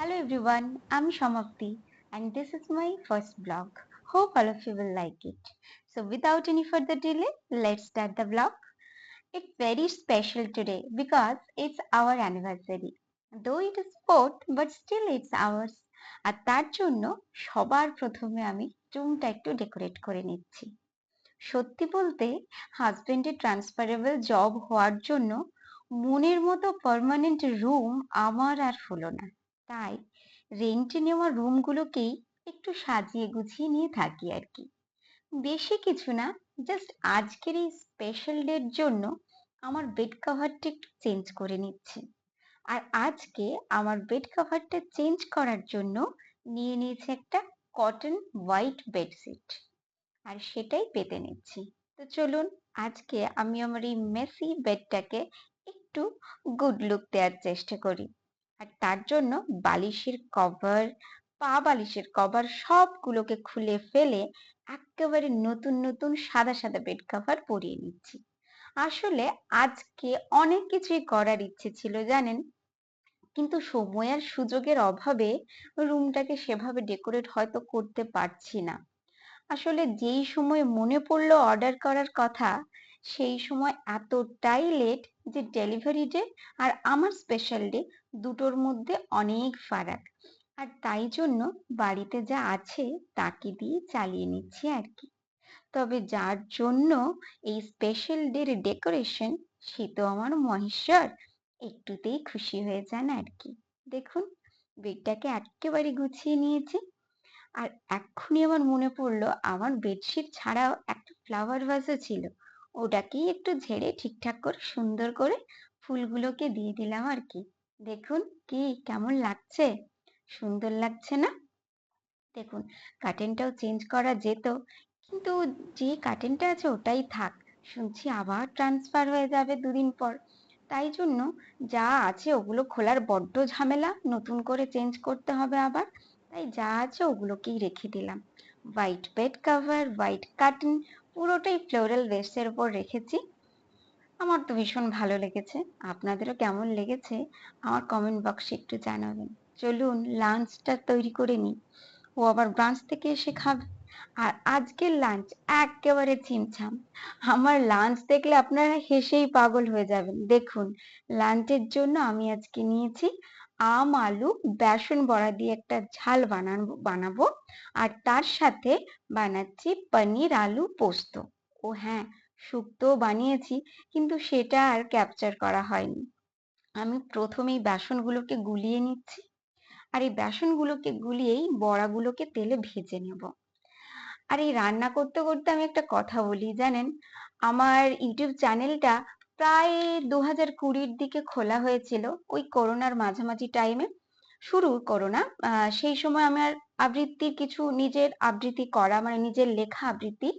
Hello everyone, I'm Shamapti and this is my first blog. Hope all of you will like it. So without any further delay, let's start the vlog. It's very special today because it's our anniversary. Though it is fourth, but still it's ours. আর তার জন্য সবার প্রথমে আমি রুমটা একটু decorate করে নিচ্ছি। সত্যি বলতে হাজবেন্ডের ট্রান্সফারেবল জব হওয়ার জন্য মনের মতো পার্মানেন্ট রুম আমার আর হলো না। তাই রেন্টে নেওয়া রুমগুলোকেই একটু সাজিয়ে গুছিয়ে নিয়ে থাকি আর কি। বেশি কিছু না, জাস্ট আজকের এই স্পেশাল ডের জন্য আমার বেড কভারটা একটু চেঞ্জ করে নিচ্ছি। আর আজকে আমার বেড কভারটা চেঞ্জ করার জন্য নিয়ে নিয়েছি একটা কটন হোয়াইট বেডশিট আর সেটাই পেতে নিচ্ছি। তো চলুন আজকে আমি আমার এই মেসি বেডটাকে একটু গুড লুক দেওয়ার চেষ্টা করি। আর তার জন্য বালিশের কভার, পা বালিশের কভার সবগুলোকে খুলে ফেলে একেবারে নতুন নতুন সাদা সাদা বেড কভার পরিয়ে নিচ্ছি। আসলে আজকে অনেক কিছুই করার ইচ্ছে ছিল জানেন, কিন্তু সময় আর সুযোগের অভাবে রুমটাকে সেভাবে ডেকোরেট হয়তো করতে পারছি না। আসলে যেই সময় মনে পড়লো অর্ডার করার কথা, সেই সময় এতটাই লেট যে ডেলিভারি ডে আর আমার স্পেশাল ডে দুটোর মধ্যে অনেক ফারাক। আর তাই জন্য বাড়িতে যা আছে তাকে দিয়ে চালিয়ে নিচ্ছি আর কি। তবে যার জন্য এই স্পেশাল ডে এর ডেকোরেশন, সে তো আমার মহেশ্বর, একটুতেই খুশি হয়ে যান আর কি। দেখুন, বেডটাকে একেবারে গুছিয়ে নিয়েছি। আর এক্ষুনি আমার মনে পড়লো আমার বেডশিট ছাড়াও একটা ফ্লাওয়ার ভাসও ছিল। ওটাকেই একটু ঝেড়ে ঠিকঠাক করে সুন্দর করে ফুলগুলোকে দিয়ে দিলাম আর কি। দেখুন কি কেমন লাগছে, সুন্দর লাগছে না? দেখুন, কার্টেনটাও চেঞ্জ করা যেত, কিন্তু যে কার্টেনটা আছে ওটাই থাক। শুনছি আবার ট্রান্সফার হয়ে যাবে দুদিন পর। তাই জন্য যা আছে ওগুলো খোলার বড্ড ঝামেলা, নতুন করে চেঞ্জ করতে হবে আবার। তাই যা আছে ওগুলোকেই রেখে দিলাম। White bed cover, white curtain, পুরোটাই ফ্লোরাল বেসের উপর রেখেছি। আমার তো ভীষণ ভালো লেগেছে। আপনাদেরও কেমন লেগেছে আমার কমেন্ট বক্সে একটু জানাবেন। চলুন লাঞ্চটা তৈরি করে নিই। ও আবার ব্রাঞ্চ থেকে এসে খাবে। আর আজকের লাঞ্চ একেবারে ছিমছাম। আমার লাঞ্চ দেখলে আপনারা হেসেই পাগল হয়ে যাবেন। দেখুন, লাঞ্চের জন্য আমি আজকে নিয়েছি আম আলু বেসন বড়া দিয়ে একটা ঝাল বানাবো। আর তার সাথে বানাচ্ছি পনির আলু পোস্ত। ও হ্যাঁ, শুক্তোও বানিয়েছি, কিন্তু সেটা আর ক্যাপচার করা হয়নি। আমি প্রথমেই বেসনগুলোকে গুলিয়ে নিচ্ছি। আর এই বেসনগুলোকে গুলিয়েই বড়াগুলোকে তেলে ভেজে নেব। আর এই রান্না করতে করতে আমি একটা কথা বলি জানেন, আমার ইউটিউব চ্যানেলটা প্রায় 2020-র দিকে খোলা হয়েছিল, ওই করোনার মাঝামাঝি টাইমে। শুরু করোনা, সেই সময় আমার আবৃত্তির কিছু নিজের আবৃত্তি করা, মানে নিজের লেখা আবৃত্তি,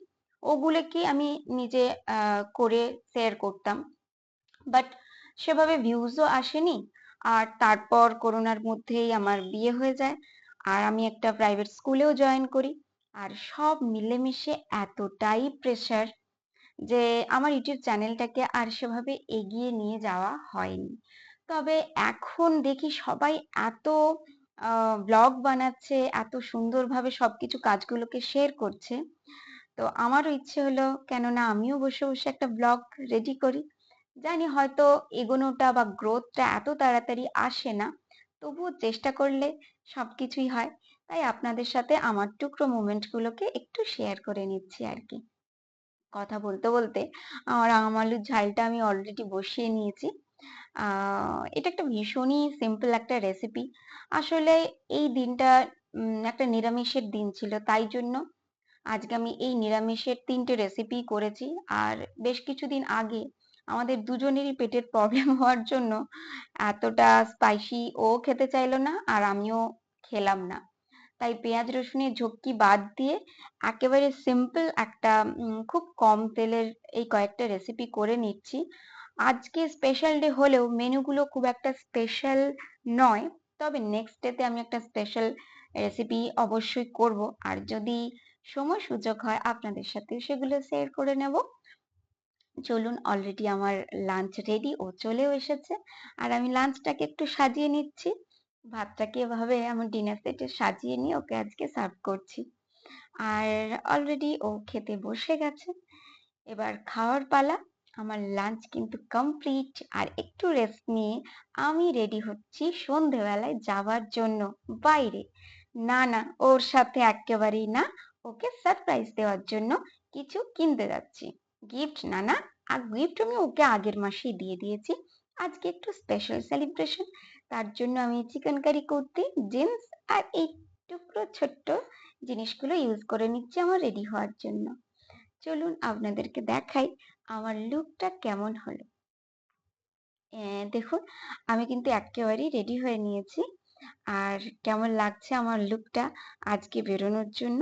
ওগুলোকে আমি নিজে করে শেয়ার করতাম। বাট সেভাবে ভিউজও আসেনি। আর তারপর করোনার মধ্যেই আমার বিয়ে হয়ে যায়, আর আমি একটা প্রাইভেট স্কুলেও জয়েন করি। আর সব মিলেমিশে এতটাই প্রেশার যে আমার ইউটিউব চ্যানেলটাকে আর সেভাবে এগিয়ে নিয়ে যাওয়া হয়নি। তবে এখন দেখি সবাই এত ব্লগ বানাচ্ছে, এত সুন্দরভাবে সবকিছু কাজগুলোকে শেয়ার করছে। তো আমারও ইচ্ছে হলো কেন না আমিও বসে বসে একটা ব্লগ রেডি করি। জানি হয়তো এগোনোটা বা গ্রোথটা এত তাড়াতাড়ি আসে না, তবুও চেষ্টা করলে সবকিছুই হয়। তাই আপনাদের সাথে আমার টুকরো মোমেন্ট গুলোকে একটু শেয়ার করে নিচ্ছি আর কি। কথা বলতে বলতে আমার আম আলুর ঝালটা আমি অলরেডি বসিয়ে নিয়েছি। এটা একটা ভীষণই সিম্পল একটা রেসিপি। আসলে এই দিনটা একটা নিরামিষের দিন ছিল, তাই জন্য আজকে আমি এই নিরামিষের ৩টে রেসিপি করেছি। আর বেশ কিছুদিন আগে আমাদের দুজনেরই পেটের প্রবলেম হওয়ার জন্য এতটা স্পাইসি ও খেতে চাইলো না, আর আমিও খেলাম না। তাই পেঁয়াজ রসুনের ঝক্কি বাদ দিয়ে একেবারে সিম্পল একটা খুব কম তেলের এই কয়েকটা রেসিপি করে নিচ্ছি। আজকে স্পেশাল ডে হলেও মেনুগুলো খুব একটা স্পেশাল নয়। তবে নেক্সট ডেতে আমি একটা স্পেশাল রেসিপি অবশ্যই করব। আর যদি সময় সুযোগ হয় আপনাদের সাথে সেগুলো শেয়ার করে নেব। চলুন, অলরেডি আমার লাঞ্চ রেডি, ও চলেও এসেছে। আর আমি লাঞ্চটাকে একটু সাজিয়ে নিচ্ছি। ভাতটাকে এভাবে আমার ডিনার সেটে সাজিয়ে নিয়ে ওকে আজকে সার্ভ করছি। আর অলরেডি ও খেতে বসে গেছে। এবার খাওয়ার পালা। আমার লাঞ্চ কিন্তু কমপ্লিট। আর একটু রেস্ট নিয়ে আমি রেডি হচ্ছি সন্ধেবেলায় যাওয়ার জন্য বাইরে। না, ওর সাথে এক্কেবারেই না। ওকে সারপ্রাইজ দেওয়ার জন্য কিছু কিনতে যাচ্ছি। গিফট না, আর গিফট আমি ওকে আগের মাসেই দিয়ে দিয়েছি। আজকে একটু স্পেশাল সেলিব্রেশন। তার জন্য আমি চিকেন কারি কুর্তি, জিন্স আর এই টুকরো ছোট্ট জিনিসগুলো ইউজ করে নিচ্ছি আমার রেডি হওয়ার জন্য। চলুন আপনাদেরকে দেখাই আমার লুকটা কেমন হলো। দেখুন, আমি কিন্তু এক্কেবারেই রেডি হয়ে নিয়েছি। আর কেমন লাগছে আমার লুকটা আজকে বেরোনোর জন্য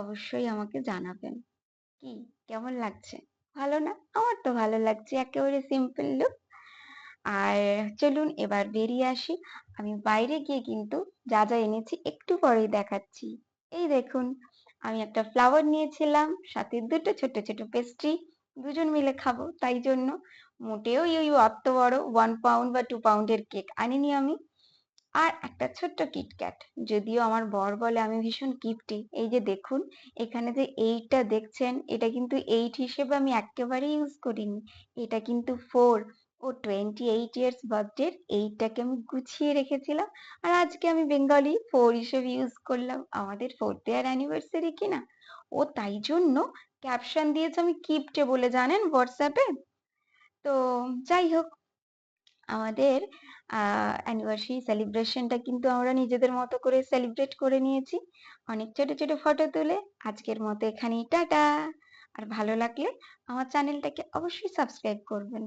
অবশ্যই আমাকে জানাবেন। কি কেমন লাগছে? ভালো না? আমার তো ভালো লাগছে, একেবারে সিম্পল লুক। আর চলুন এবার বেরিয়ে আসি। আমি বাইরে গিয়ে কিন্তু যা এনেছি একটু পরেই দেখাচ্ছি। এই দেখুন, আমি একটা ফ্লাওয়ার নিয়েছিলাম, সাথে দুটো ছোট ছোট পেস্ট্রি। দুজন মিলে খাবো তাই জন্য। মোটেও ওই অত বড় 1 পাউন্ড বা 2 পাউন্ডের কেক আনিনি আমি। আর একটা ছোট্ট কিটক্যাট। যদিও আমার বর বলে আমি ভীষণ কিপটে। এই যে দেখুন, এখানে যে 8 টা দেখছেন, এটা কিন্তু 8 হিসেবে আমি এক্কেবারেই ইউজ করিনি। এটা কিন্তু 4। ও 28 ইয়ার্স বার্থডের 8 টাকে আমি গুছিয়ে রেখেছিলাম। আর আজকে আমি বেঙ্গলি 4 হিসেবে ইউজ করলাম। আমাদের 4th ইয়ার অ্যানিভার্সারি কিনা। ও তাই জন্য ক্যাপশন দিয়েছে আমি কিপটে বলে, জানেন, হোয়াটসঅ্যাপে। তো যাই হোক, আমাদের অ্যানিভার্সারি সেলিব্রেশনটা কিন্তু আমরা নিজেদের মতো করে সেলিব্রেট করে নিয়েছি। অনেক ছোট ছোট ফটো তুলে। আজকের মতো এখানেই টাটা। আর ভালো লাগলে আমার চ্যানেলটাকে অবশ্যই সাবস্ক্রাইব করবেন।